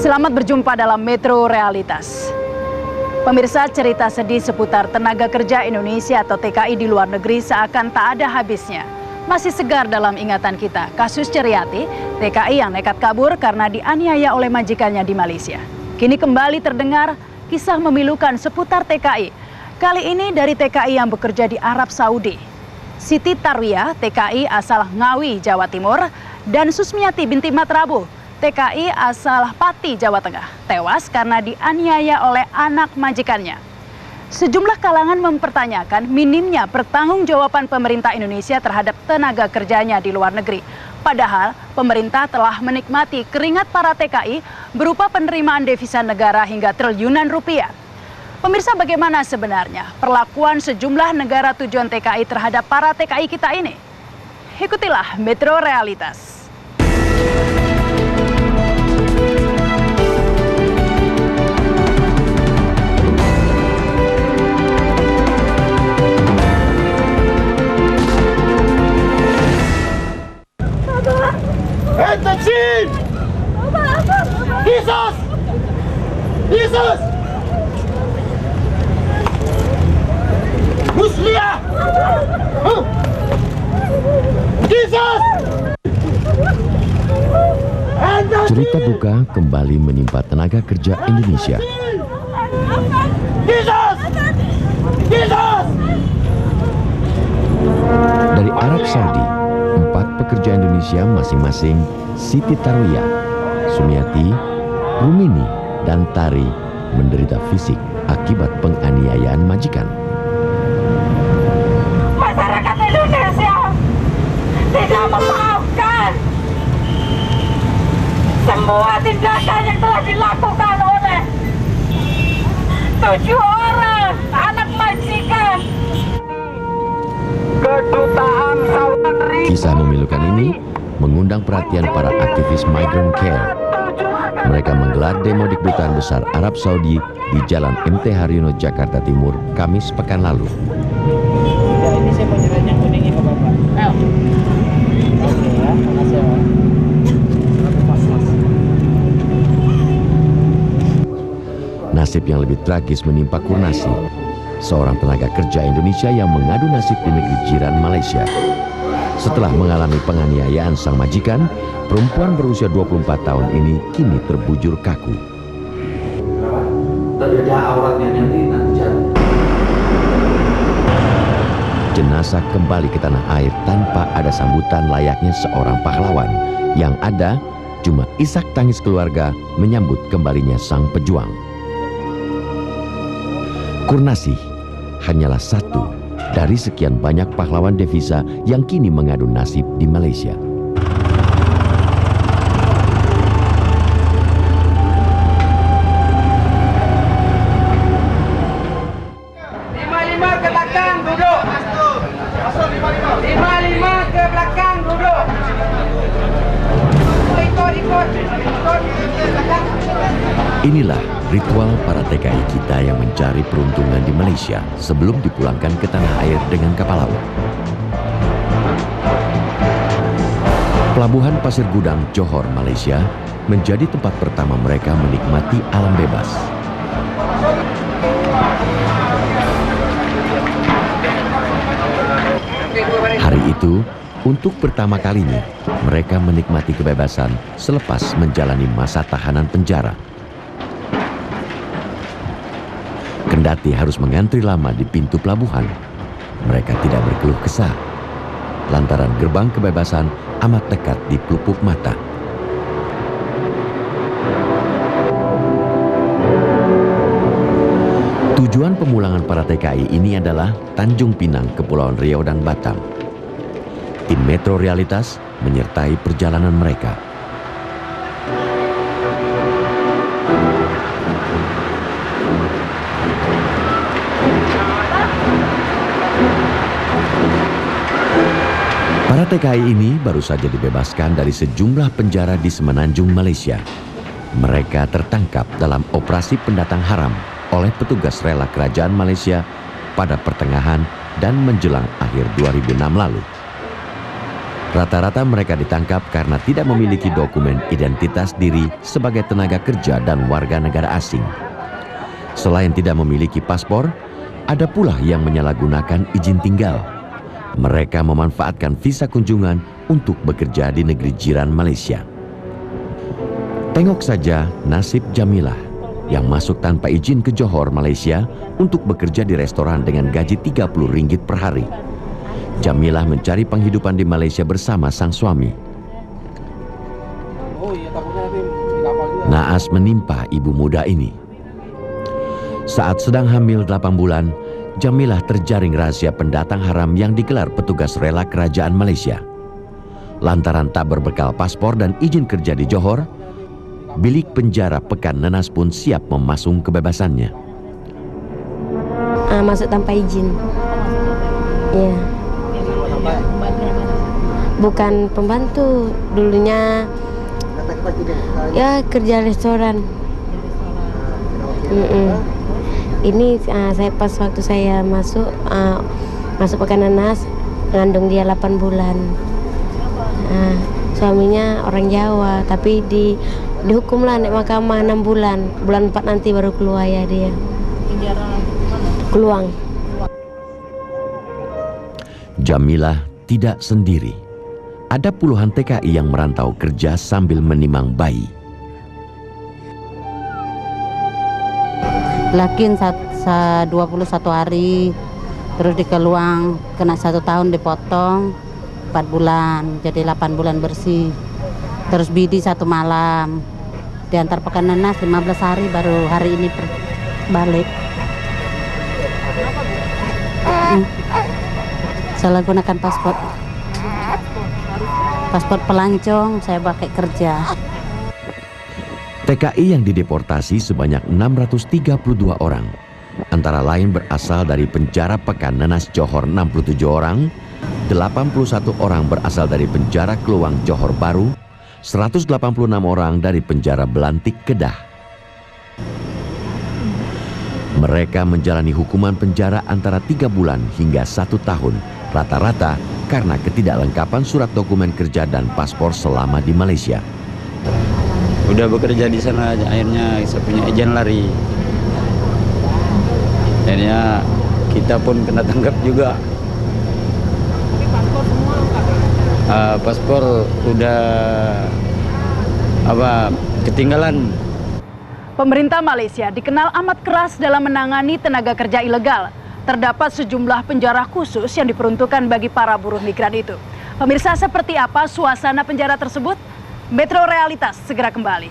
Selamat berjumpa dalam Metro Realitas. Pemirsa, cerita sedih seputar tenaga kerja Indonesia atau TKI di luar negeri seakan tak ada habisnya. Masih segar dalam ingatan kita kasus Ceryati, TKI yang nekat kabur karena dianiaya oleh majikannya di Malaysia. Kini kembali terdengar kisah memilukan seputar TKI. Kali ini dari TKI yang bekerja di Arab Saudi. Siti Tarwiyah, TKI asal Ngawi, Jawa Timur, dan Susmiati binti Matrabu, TKI asal Pati, Jawa Tengah, tewas karena dianiaya oleh anak majikannya. Sejumlah kalangan mempertanyakan minimnya pertanggungjawaban pemerintah Indonesia terhadap tenaga kerjanya di luar negeri. Padahal pemerintah telah menikmati keringat para TKI berupa penerimaan devisa negara hingga triliunan rupiah. Pemirsa, bagaimana sebenarnya perlakuan sejumlah negara tujuan TKI terhadap para TKI kita ini? Ikutilah Metro Realitas. Attention! Jesus! Jesus! Musliah! Jesus! Cerita duka kembali menimpa tenaga kerja Indonesia. Jesus! Jesus! Dari Arab Saudi, 4 pekerja Indonesia masing-masing Siti Tarwiyah, Sumiati, Rumini, dan Tari menderita fisik akibat penganiayaan majikan. Masyarakat Indonesia tidak memaafkan semua tindakan yang telah dilakukan oleh 7 orang anak majikan. Kedutaan Saudi. Kisah memilukan ini mengundang perhatian para aktivis Migrant Care. Mereka menggelar demo di Kedutaan Besar Arab Saudi di Jalan MT Haryono, Jakarta Timur, Kamis pekan lalu. Ya, ini saya mau nyerahin yang kuning ini ke Bapak. Oke ya, makasih ya Pak. Nasib yang lebih tragis menimpa Kurnasi, seorang tenaga kerja Indonesia yang mengadu nasib di negeri jiran Malaysia. Setelah mengalami penganiayaan sang majikan, perempuan berusia 24 tahun ini kini terbujur kaku. Jenazah kembali ke tanah air tanpa ada sambutan layaknya seorang pahlawan. Yang ada cuma isak tangis keluarga menyambut kembalinya sang pejuang. Kurnasi hanyalah satu dari sekian banyak pahlawan devisa yang kini mengadu nasib di Malaysia. Lima ke belakang duduk. 55 ke belakang duduk. Ikut. Inilah ritual para TKI kita yang mencari peruntungan di Malaysia sebelum dipulangkan ke tanah air dengan kapal laut. Pelabuhan Pasir Gudang, Johor, Malaysia menjadi tempat pertama mereka menikmati alam bebas. Hari itu, untuk pertama kalinya, mereka menikmati kebebasan selepas menjalani masa tahanan penjara. Kendati harus mengantri lama di pintu pelabuhan, mereka tidak berkeluh kesah, lantaran gerbang kebebasan amat dekat di pelupuk mata. Tujuan pemulangan para TKI ini adalah Tanjung Pinang, Kepulauan Riau, dan Batam. Tim Metro Realitas menyertai perjalanan mereka. Para TKI ini baru saja dibebaskan dari sejumlah penjara di Semenanjung, Malaysia. Mereka tertangkap dalam operasi pendatang haram oleh petugas rela kerajaan Malaysia pada pertengahan dan menjelang akhir 2006 lalu. Rata-rata mereka ditangkap karena tidak memiliki dokumen identitas diri sebagai tenaga kerja dan warga negara asing. Selain tidak memiliki paspor, ada pula yang menyalahgunakan izin tinggal. Mereka memanfaatkan visa kunjungan untuk bekerja di negeri jiran Malaysia. Tengok saja nasib Jamilah yang masuk tanpa izin ke Johor, Malaysia untuk bekerja di restoran dengan gaji RM30 per hari. Jamilah mencari penghidupan di Malaysia bersama sang suami. Oh iya, takutnya nanti di kapal juga. Naas menimpa ibu muda ini. Saat sedang hamil 8 bulan, Jamilah terjaring rahasia pendatang haram yang digelar petugas rela kerajaan Malaysia. Lantaran tak berbekal paspor dan izin kerja di Johor, bilik penjara Pekan Nenas pun siap memasung kebebasannya. Masuk tanpa izin. Iya. Bukan pembantu, dulunya ya kerja restoran. Ini saya pas waktu saya masuk Pekan Nenas, mengandung dia 8 bulan. Suaminya orang Jawa, tapi dihukumlah naik mahkamah 6 bulan. Bulan 4 nanti baru keluar ya dia. Keluang. Jamilah tidak sendiri. Ada puluhan TKI yang merantau kerja sambil menimang bayi. Lakin 21 hari, terus dikeluang, kena 1 tahun dipotong 4 bulan, jadi 8 bulan bersih. Terus bidi 1 malam, diantar Pekan Nenas 15 hari, baru hari ini balik. Salah gunakan paspor pelancong, saya pakai kerja. TKI yang dideportasi sebanyak 632 orang, antara lain berasal dari penjara Pekan Nenas Johor 67 orang, 81 orang berasal dari penjara Keluang Johor Baru, 186 orang dari penjara Belantik Kedah. Mereka menjalani hukuman penjara antara 3 bulan hingga 1 tahun, rata-rata karena ketidaklengkapan surat dokumen kerja dan paspor selama di Malaysia. Udah bekerja di sana, akhirnya saya punya izin lari. Akhirnya kita pun kena tangkap juga. Paspor udah ketinggalan. Pemerintah Malaysia dikenal amat keras dalam menangani tenaga kerja ilegal. Terdapat sejumlah penjara khusus yang diperuntukkan bagi para buruh migran itu. Pemirsa, seperti apa suasana penjara tersebut? Metro Realitas segera kembali.